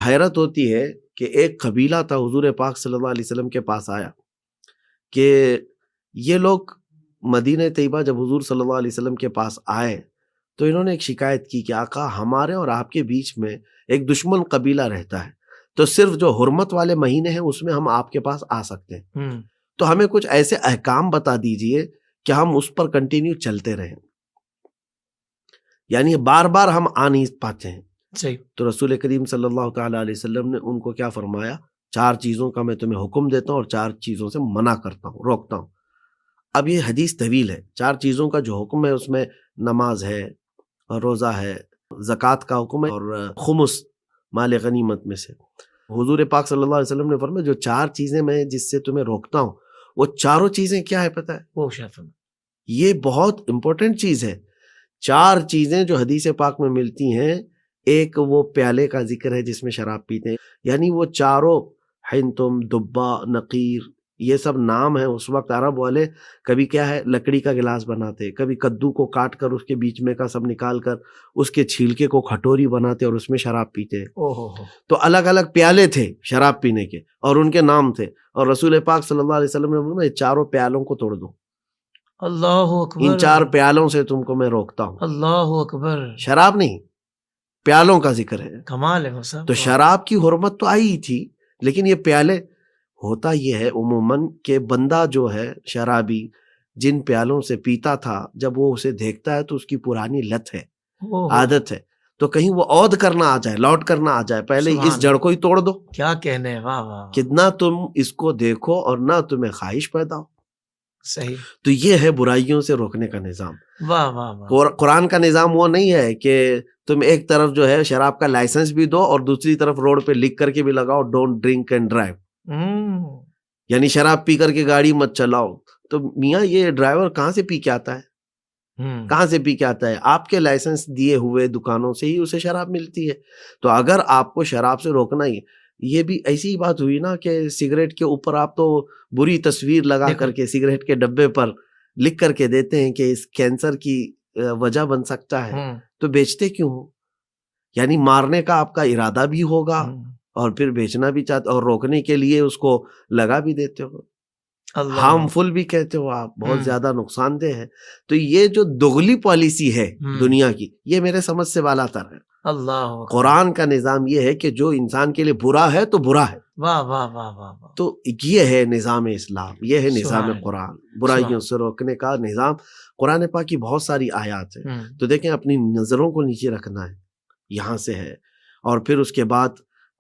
حیرت ہوتی ہے کہ ایک قبیلہ تھا حضور پاک صلی اللہ علیہ وسلم کے پاس آیا کہ یہ لوگ مدینہ طیبہ جب حضور صلی اللہ علیہ وسلم کے پاس آئے تو انہوں نے ایک شکایت کی کہ آقا ہمارے اور آپ کے بیچ میں ایک دشمن قبیلہ رہتا ہے، تو صرف جو حرمت والے مہینے ہیں اس میں ہم آپ کے پاس آ سکتے ہیں، تو ہمیں کچھ ایسے احکام بتا دیجئے کہ ہم اس پر کنٹینیو چلتے رہیں، یعنی بار بار ہم آ نہیں پاتے ہیں۔ صحیح۔ تو رسول کریم صلی اللہ تعالیٰ علیہ وسلم نے ان کو کیا فرمایا، 4 چیزوں کا میں تمہیں حکم دیتا ہوں اور 4 چیزوں سے منع کرتا ہوں، روکتا ہوں۔ اب یہ حدیث طویل ہے، 4 چیزوں کا جو حکم ہے اس میں نماز ہے، روزہ ہے، زکوٰۃ کا حکم ہے اور خمس مال غنیمت میں سے۔ حضور پاک صلی اللہ علیہ وسلم نے فرمایا جو 4 چیزیں میں جس سے تمہیں روکتا ہوں وہ چاروں چیزیں کیا ہے پتہ ہے؟ وہ شیف، یہ بہت امپورٹنٹ چیز ہے۔ 4 چیزیں جو حدیث پاک میں ملتی ہیں، ایک وہ پیالے کا ذکر ہے جس میں شراب پیتے ہیں، یعنی وہ چاروں حنتم، دبا، نقیر، یہ سب نام ہیں۔ اس وقت عرب والے کبھی کیا ہے لکڑی کا گلاس بناتے، کبھی کدو کو کاٹ کر اس کے بیچ میں کا سب نکال کر اس کے چھلکے کو کھٹوری بناتے اور اس میں شراب پیتے۔ تو الگ الگ پیالے تھے شراب پینے کے اور ان کے نام تھے، اور رسول پاک صلی اللہ علیہ وسلم نے فرمایا چاروں پیالوں کو توڑ دو، اللہ اکبر، ان 4 پیالوں سے تم کو میں روکتا ہوں۔ اللہ اکبر، شراب نہیں، پیالوں کا ذکر ہے۔ کمال ہے صاحب۔ تو شراب کی حرمت تو آئی ہی تھی، لیکن یہ پیالے، ہوتا یہ ہے عموماً کہ بندہ جو ہے شرابی جن پیالوں سے پیتا تھا جب وہ اسے دیکھتا ہے تو اس کی پرانی لت ہے، عادت ہے، تو کہیں وہ عود کرنا آ جائے، لوٹ کرنا آ جائے، پہلے اس جڑ کو ہی توڑ دو۔ کیا کہنے، واہ واہ، کتنا تم اس کو دیکھو اور نہ تمہیں خواہش پیدا ہو۔ صحیح۔ تو یہ ہے برائیوں سے روکنے کا نظام۔ واہ واہ واہ۔ قرآن کا نظام وہ نہیں ہے کہ تم ایک طرف جو ہے شراب کا لائسنس بھی دو اور دوسری طرف روڈ پہ لکھ کر کے بھی لگاؤ ڈونٹ ڈرنک اینڈ ڈرائیو، یعنی شراب پی کر کے گاڑی مت چلاؤ۔ تو میاں یہ ڈرائیور کہاں سے پی کے آتا ہے؟ کہاں سے پی کے آتا ہے؟ آپ کے لائسنس دیے ہوئے دکانوں سے ہی اسے شراب ملتی ہے۔ تو اگر آپ کو شراب سے روکنا ہی، یہ بھی ایسی ہی بات ہوئی نا کہ سگریٹ کے اوپر آپ تو بری تصویر لگا کر کے سگریٹ کے ڈبے پر لکھ کر کے دیتے ہیں کہ اس کینسر کی وجہ بن سکتا ہے، تو بیچتے کیوں ہو؟ یعنی مارنے کا آپ کا ارادہ بھی ہوگا اور پھر بیچنا بھی چاہتے اور روکنے کے لیے اس کو لگا بھی دیتے ہو، ہارمفل بھی کہتے ہو آپ، بہت زیادہ نقصان دہ ہے۔ تو یہ جو دغلی پالیسی ہے دنیا کی، یہ میرے سمجھ سے بالا تر ہے۔ اللہ، قرآن کا نظام یہ ہے کہ جو انسان کے لیے برا ہے تو برا ہے۔ واہ واہ واہ واہ۔ تو یہ ہے نظام اسلام، یہ ہے نظام قرآن، برائیوں سے روکنے کا نظام۔ قرآن پاک کی بہت ساری آیات ہیں، تو دیکھیں اپنی نظروں کو نیچے رکھنا ہے، یہاں سے ہے، اور پھر اس کے بعد